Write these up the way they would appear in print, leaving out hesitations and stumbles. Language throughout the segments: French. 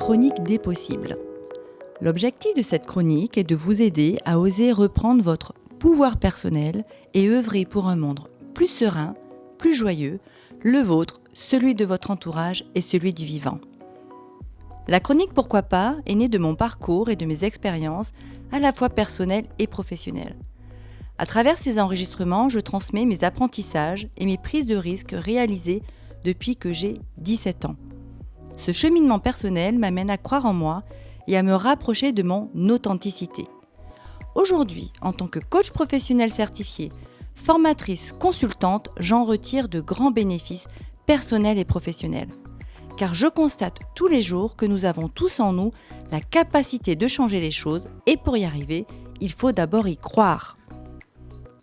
chronique des possibles. L'objectif de cette chronique est de vous aider à oser reprendre votre pouvoir personnel et œuvrer pour un monde plus serein, plus joyeux, le vôtre, celui de votre entourage et celui du vivant. La chronique Pourquoi pas est née de mon parcours et de mes expériences à la fois personnelles et professionnelles. À travers ces enregistrements, je transmets mes apprentissages et mes prises de risques réalisées depuis que j'ai 17 ans. Ce cheminement personnel m'amène à croire en moi et à me rapprocher de mon authenticité. Aujourd'hui, en tant que coach professionnel certifié, formatrice, consultante, j'en retire de grands bénéfices personnels et professionnels. Car je constate tous les jours que nous avons tous en nous la capacité de changer les choses et pour y arriver, il faut d'abord y croire.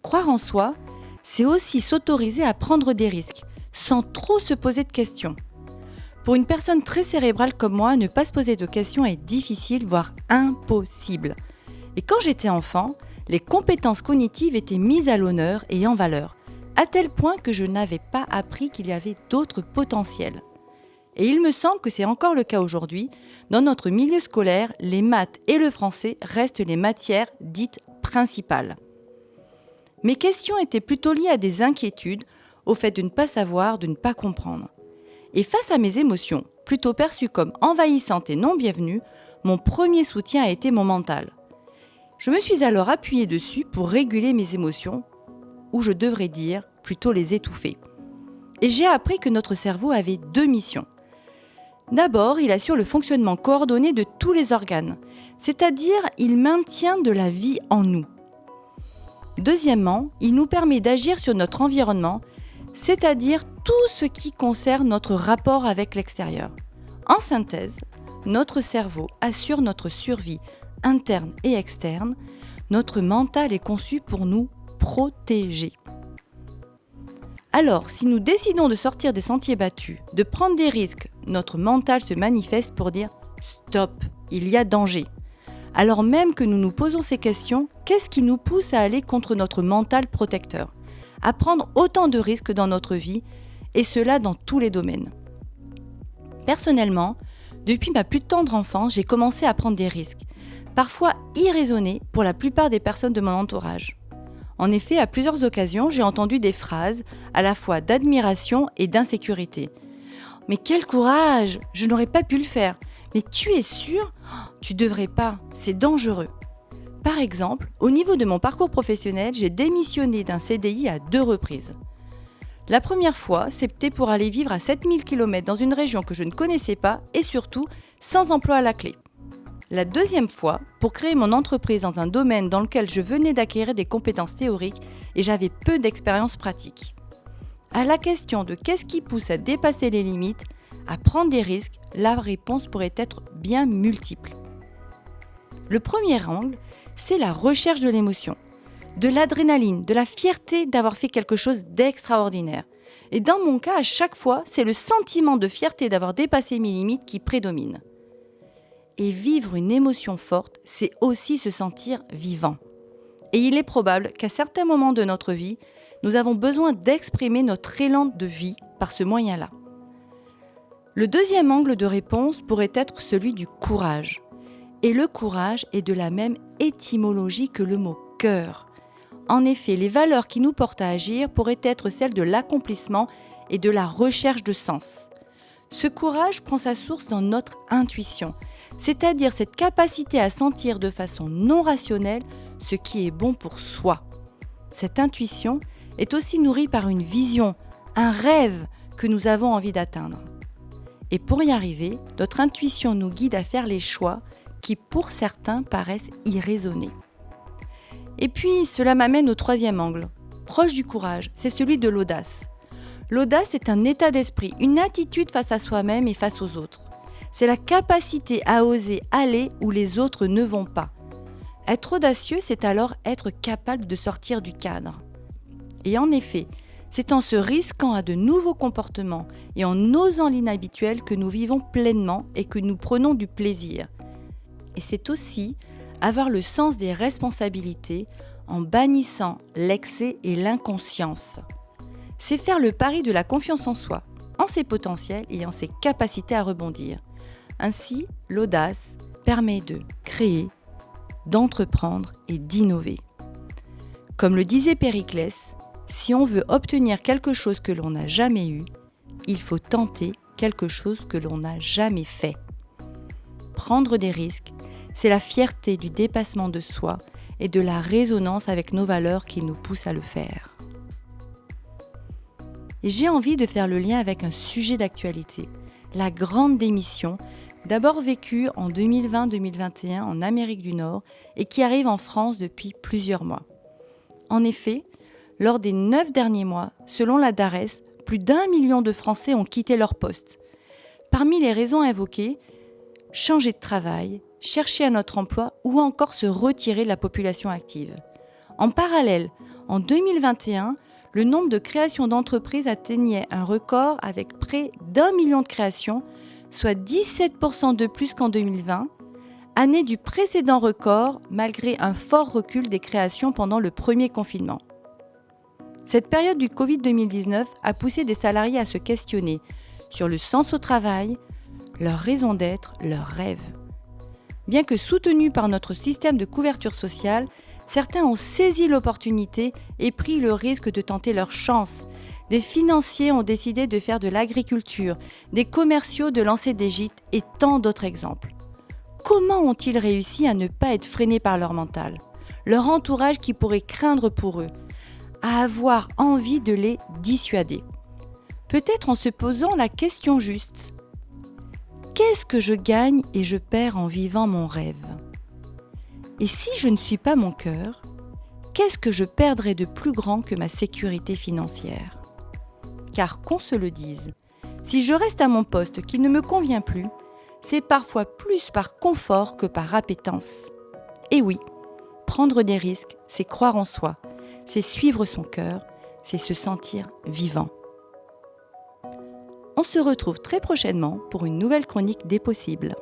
Croire en soi, c'est aussi s'autoriser à prendre des risques, sans trop se poser de questions. Pour une personne très cérébrale comme moi, ne pas se poser de questions est difficile, voire impossible. Et quand j'étais enfant, les compétences cognitives étaient mises à l'honneur et en valeur, à tel point que je n'avais pas appris qu'il y avait d'autres potentiels. Et il me semble que c'est encore le cas aujourd'hui. Dans notre milieu scolaire, les maths et le français restent les matières dites principales. Mes questions étaient plutôt liées à des inquiétudes, au fait de ne pas savoir, de ne pas comprendre. Et face à mes émotions, plutôt perçues comme envahissantes et non bienvenues, mon premier soutien a été mon mental. Je me suis alors appuyée dessus pour réguler mes émotions, ou je devrais dire plutôt les étouffer. Et j'ai appris que notre cerveau avait 2 missions. D'abord, il assure le fonctionnement coordonné de tous les organes, c'est-à-dire il maintient de la vie en nous. Deuxièmement, il nous permet d'agir sur notre environnement, c'est-à-dire tout ce qui concerne notre rapport avec l'extérieur. En synthèse, notre cerveau assure notre survie interne et externe. Notre mental est conçu pour nous protéger. Alors, si nous décidons de sortir des sentiers battus, de prendre des risques, notre mental se manifeste pour dire « Stop, il y a danger ». Alors même que nous nous posons ces questions, qu'est-ce qui nous pousse à aller contre notre mental protecteur, à prendre autant de risques dans notre vie, et cela dans tous les domaines? Personnellement, depuis ma plus tendre enfance, j'ai commencé à prendre des risques, parfois irraisonnés pour la plupart des personnes de mon entourage. En effet, à plusieurs occasions, j'ai entendu des phrases à la fois d'admiration et d'insécurité. « Mais quel courage! Je n'aurais pas pu le faire. Mais tu es sûr? Tu devrais pas, c'est dangereux. » Par exemple, au niveau de mon parcours professionnel, j'ai démissionné d'un CDI à 2 reprises. La première fois, c'était pour aller vivre à 7000 km dans une région que je ne connaissais pas et surtout sans emploi à la clé. La deuxième fois, pour créer mon entreprise dans un domaine dans lequel je venais d'acquérir des compétences théoriques et j'avais peu d'expérience pratique. À la question de qu'est-ce qui pousse à dépasser les limites, à prendre des risques, la réponse pourrait être bien multiple. Le premier angle, c'est la recherche de l'émotion, de l'adrénaline, de la fierté d'avoir fait quelque chose d'extraordinaire. Et dans mon cas, à chaque fois, c'est le sentiment de fierté d'avoir dépassé mes limites qui prédomine. Et vivre une émotion forte, c'est aussi se sentir vivant. Et il est probable qu'à certains moments de notre vie, nous avons besoin d'exprimer notre élan de vie par ce moyen-là. Le deuxième angle de réponse pourrait être celui du courage. Et le courage est de la même étymologie que le mot « cœur ». En effet, les valeurs qui nous portent à agir pourraient être celles de l'accomplissement et de la recherche de sens. Ce courage prend sa source dans notre intuition, c'est-à-dire cette capacité à sentir de façon non rationnelle ce qui est bon pour soi. Cette intuition est aussi nourrie par une vision, un rêve que nous avons envie d'atteindre. Et pour y arriver, notre intuition nous guide à faire les choix qui, pour certains, paraissent irraisonnés. Et puis, cela m'amène au troisième angle, proche du courage, c'est celui de l'audace. L'audace est un état d'esprit, une attitude face à soi-même et face aux autres. C'est la capacité à oser aller où les autres ne vont pas. Être audacieux, c'est alors être capable de sortir du cadre. Et en effet, c'est en se risquant à de nouveaux comportements et en osant l'inhabituel que nous vivons pleinement et que nous prenons du plaisir. Et c'est aussi avoir le sens des responsabilités en bannissant l'excès et l'inconscience. C'est faire le pari de la confiance en soi, en ses potentiels et en ses capacités à rebondir. Ainsi, l'audace permet de créer, d'entreprendre et d'innover. Comme le disait Périclès, si on veut obtenir quelque chose que l'on n'a jamais eu, il faut tenter quelque chose que l'on n'a jamais fait. Prendre des risques, c'est la fierté du dépassement de soi et de la résonance avec nos valeurs qui nous poussent à le faire. Et j'ai envie de faire le lien avec un sujet d'actualité, la grande démission, d'abord vécue en 2020-2021 en Amérique du Nord et qui arrive en France depuis plusieurs mois. En effet, lors des 9 derniers mois, selon la DARES, plus d'1 million de Français ont quitté leur poste. Parmi les raisons invoquées, changer de travail, chercher un autre emploi ou encore se retirer de la population active. En parallèle, en 2021, le nombre de créations d'entreprises atteignait un record avec près d'1 million de créations, soit 17% de plus qu'en 2020, année du précédent record malgré un fort recul des créations pendant le premier confinement. Cette période du Covid-2019 a poussé des salariés à se questionner sur le sens au travail, leur raison d'être, leurs rêves. Bien que soutenus par notre système de couverture sociale, certains ont saisi l'opportunité et pris le risque de tenter leur chance. Des financiers ont décidé de faire de l'agriculture, des commerciaux de lancer des gîtes et tant d'autres exemples. Comment ont-ils réussi à ne pas être freinés par leur mental, leur entourage qui pourrait craindre pour eux, à avoir envie de les dissuader? Peut-être en se posant la question juste. Qu'est-ce que je gagne et je perds en vivant mon rêve? Et si je ne suis pas mon cœur, qu'est-ce que je perdrais de plus grand que ma sécurité financière? Car qu'on se le dise, si je reste à mon poste qui ne me convient plus, c'est parfois plus par confort que par appétence. Et oui, prendre des risques, c'est croire en soi, c'est suivre son cœur, c'est se sentir vivant. On se retrouve très prochainement pour une nouvelle chronique des possibles.